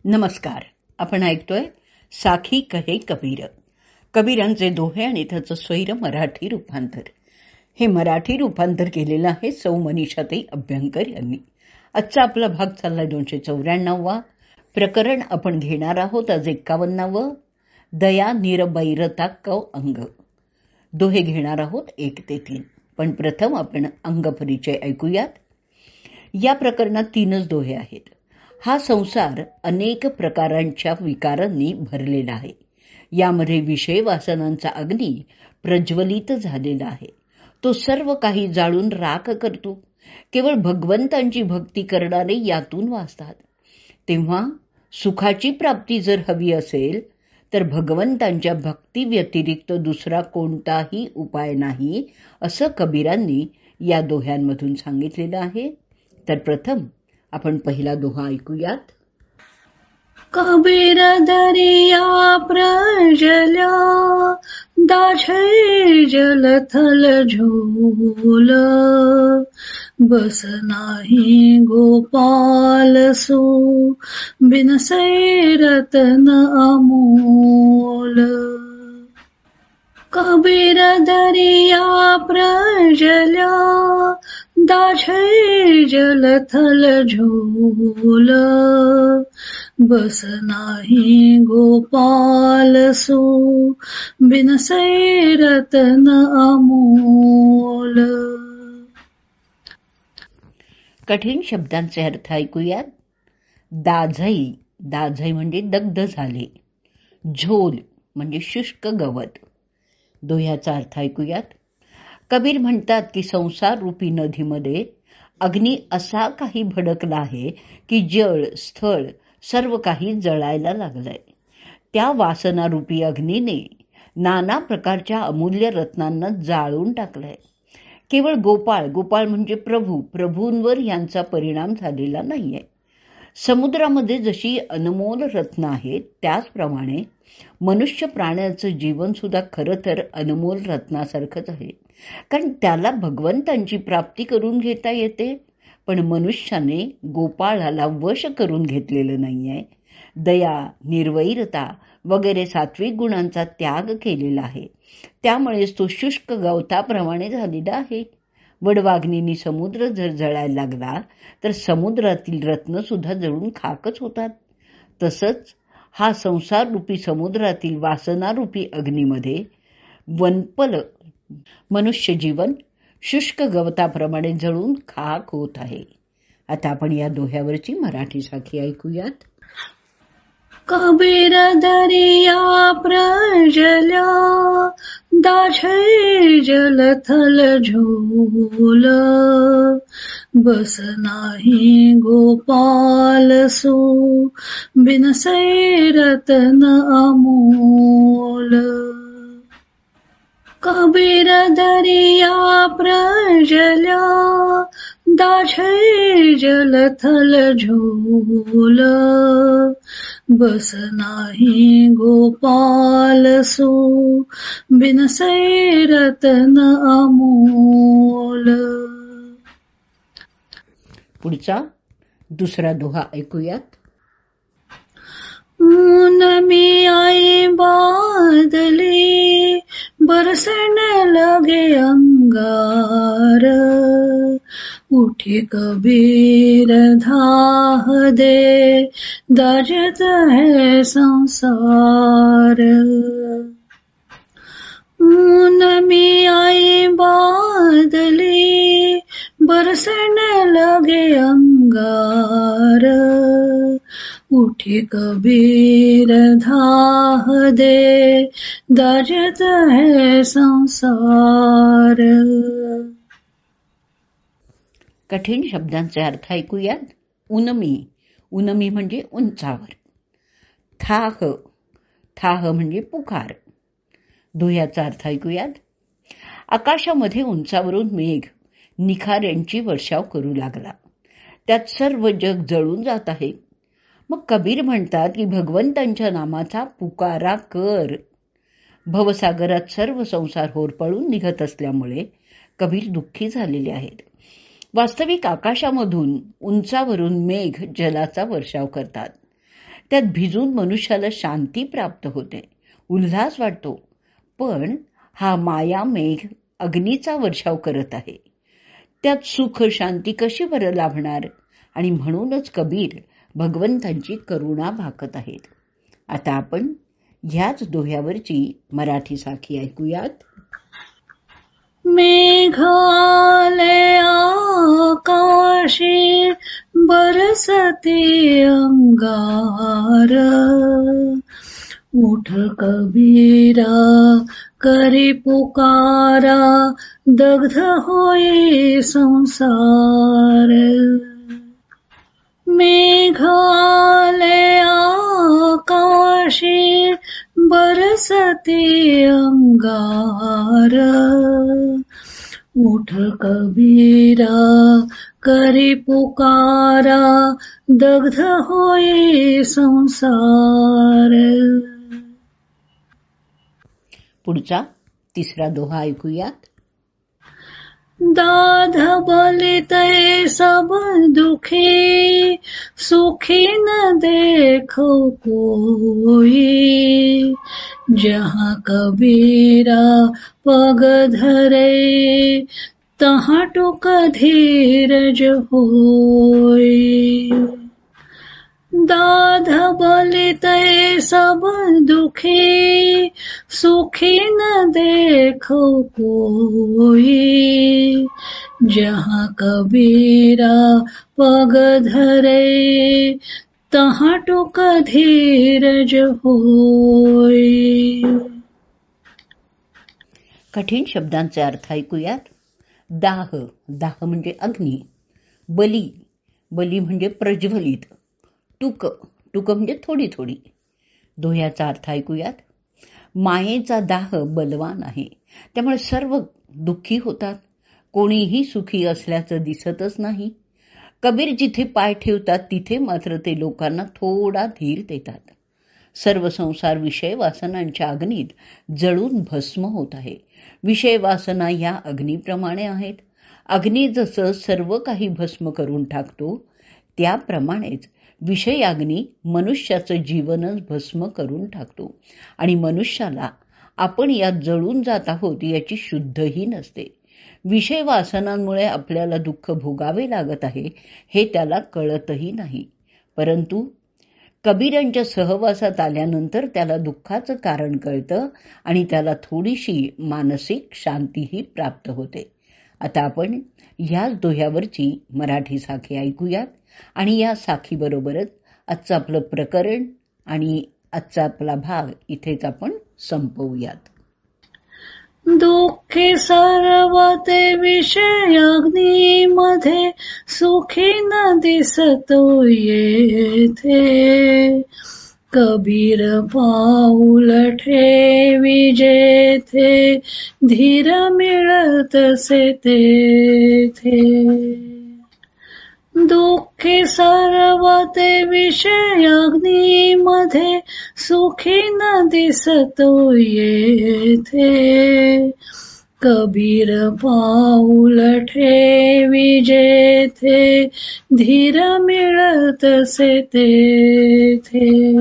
नमस्कार. आपण ऐकतोय साखी कहे कबीर, कबीरांचे दोहे आणि त्याचं स्वैर मराठी रूपांतर. हे मराठी रूपांतर केलेलं आहे सौ मनीषाताई अभ्यंकर यांनी. आजचा आपला भाग चाललाय 294वा. प्रकरण आपण घेणार आहोत आज 51व. दया निरबैरता क अंग. दोहे घेणार आहोत 1 ते 3. पण प्रथम आपण अंगपरिचय ऐकूयात. या प्रकरणात 3च दोहे आहेत. हा संसार अनेक प्रकारांच्या विकारांनी भरलेला आहे. यामध्ये विषय वासनांचा अग्नी प्रज्वलित झालेला आहे. तो सर्व काही जाळून राख करतो. केवळ भगवंतांची भक्ती करणारे यातून वाचतात. तेव्हा सुखाची प्राप्ती जर हवी असेल तर भगवंतांच्या भक्ती व्यतिरिक्त दुसरा कोणताही उपाय नाही, असं कबीरांनी या दोह्यांमधून सांगितलेलं आहे. तर प्रथम आपण पहिला दोहा ऐकूयात. कबीर दरिया प्रजल्या, दाझे जल थल झोल. बस नाही गोपाल सो, बिनसे रतन अमोल. कबीर दरिया प्रजल्या, दाझे जल थल झोल. बस नाही गोपाल सो, बिनसे रतन अमोल. कठीण शब्दांचे अर्थ ऐकूयात. दाझई, दाझई म्हणजे दग्ध झाले. झोल म्हणजे शुष्क गवत. दोह्याचा अर्थ ऐकूयात. कबीर म्हणतात की संसार रूपी नदीमध्ये अग्नी असा काही भडकला आहे की जळ स्थळ सर्व काही जळायला लागलंय. त्या वासनारूपी अग्नीने नाना प्रकारच्या अमूल्य रत्नांना जाळून टाकलंय. केवळ गोपाळ, गोपाळ म्हणजे प्रभू, प्रभूंवर यांचा परिणाम झालेला नाहीये. समुद्रामध्ये जशी अनमोल रत्न आहेत त्याचप्रमाणे मनुष्य प्राण्याचं जीवन सुद्धा खरं तर अनमोल रत्नासारखंच आहे. कारण त्याला भगवंतांची प्राप्ती करून घेता येते, पण मनुष्याने गोपाळाला वश करून घेतलेलं नाहीये. दया, निर्वैरता वगैरे सात्विक गुणांचा त्याग केलेला आहे. त्यामुळेच तो शुष्क गवताप्रमाणे झालेला आहे. वडवाग्नीने समुद्र जर जळायला लागला तर समुद्रातील रत्न सुद्धा जळून खाकच होतात. तसंच हा संसार रूपी समुद्रातील वासनारूपी अग्नीमध्ये वनपल मनुष्य जीवन शुष्क गवताप्रमाणे जळून खाक होत आहे. आता आपण या दोह्यावरची मराठी साखी ऐकूयात. कबीर दरिया प्रजल्या, दाझे जल थल झोल. बस नाही गोपाल सो, बिनसे रतन अमोल. कबीर दरिया प्रजल्या, दाझे जल थल झोल. बस नाही गोपाल सो, बिनसे रतन अमोल. पुढचा दुसरा दोहा ऐकूयात. ऊन में आई बादली, बरसने लगे अंगार. उठी कबीर धाह दे, दाझत है संसार. ऊन में आई बादली, बरसने लगे अंगार. उठी कबीर धाह दे, दाझत है संसार. कठीण शब्दांचे अर्थ ऐकूयात. उनमी, उनमी म्हणजे उंचावर. थाह, थाह म्हणजे पुकार. दोह्याचा अर्थ ऐकूयात. आकाशामध्ये उंचावरून मेघ निखाऱ्यांची वर्षाव करू लागला. त्यात सर्व जग जळून जात आहे. मग कबीर म्हणतात की भगवंतांच्या नामाचा पुकारा कर. भवसागरात सर्व संसार होरपळून निघत असल्यामुळे कबीर दुःखी झालेले आहेत. वास्तविक आकाशामधून उंचावरून मेघ जलाचा वर्षाव करतात. त्यात भिजून मनुष्याला शांती प्राप्त होते, उल्हास वाटतो. पण हा माया मेघ अग्नीचा वर्षाव करत आहे. त्यात सुख शांती कशी बरं लाभणार? आणि म्हणूनच कबीर भगवंतांची करुणा भाकत आहेत. आता आपण ह्याच दोह्यावरची मराठी साखी ऐकूयात. मेघाले आकाशी बरसते अंगार, उठ कबीरा करी पुकारा, दग्ध होई संसार. मेघाले आकाशी बरसते अंगार, उठ कबीरा करी पुकारा, दग्ध होई संसार. पुढचा तिसरा दोहा ऐकूयात. दाध बलिते सब दुखी, सुखी न देखो कोई, जहाँ कबीरा पग धरे, तहाँ टुक धीरज होई. दाध बलिते सब दुखी, सुखी न देखो कोई, जहाँ कबीरा पग धरे, तहाँ टुक धीरज होई. कठीण शब्दांचे अर्थ ऐकूयात. दाह, दाह म्हणजे अग्नी. बली, बली म्हणजे प्रज्वलित. टुक, टुक म्हणजे थोडी थोडी. दोह्याचा अर्थ ऐकूयात. मायेचा दाह बलवान आहे, त्यामुळे सर्व दुःखी होतात. कोणीही सुखी असल्याचं दिसतच नाही. कबीर जिथे पाय ठेवतात तिथे मात्र ते लोकांना थोडा धीर देतात. सर्व संसार विषय वासनांच्या अग्नीत जळून भस्म होत आहे. विषय वासना या अग्नीप्रमाणे आहेत. अग्नी जसं सर्व काही भस्म करून टाकतो, त्याप्रमाणेच विषयाग्नी मनुष्याचं जीवनच भस्म करून टाकतो. आणि मनुष्याला आपण यात जळून जात आहोत याची शुद्धही नसते. विषय वासनांमुळे आपल्याला दुःख भोगावे लागत आहे हे त्याला कळतही नाही. परंतु कबीरांच्या सहवासात आल्यानंतर त्याला दुःखाचं कारण कळतं आणि त्याला थोडीशी मानसिक शांतीही प्राप्त होते. आता आपण ह्याच दोह्यावरची मराठी साखी ऐकूयात आणि या साखीबरोबरच आजचं आपलं प्रकरण आणि आजचा आपला भाग इथेच आपण संपवूयात. दुःखी सर्व ते विषयाग्नीमध्ये, सुखी न दिसतो येथे. कबीर पाऊल ठेवी जेथे, धीर मिळतसे तेथे. दुःखी सर्व ते विषयाग्नीमध्ये, सुखी न दिसतो येथे. कबीर पाऊल ठेवी जेथे, धीर मिळतसे तेथे.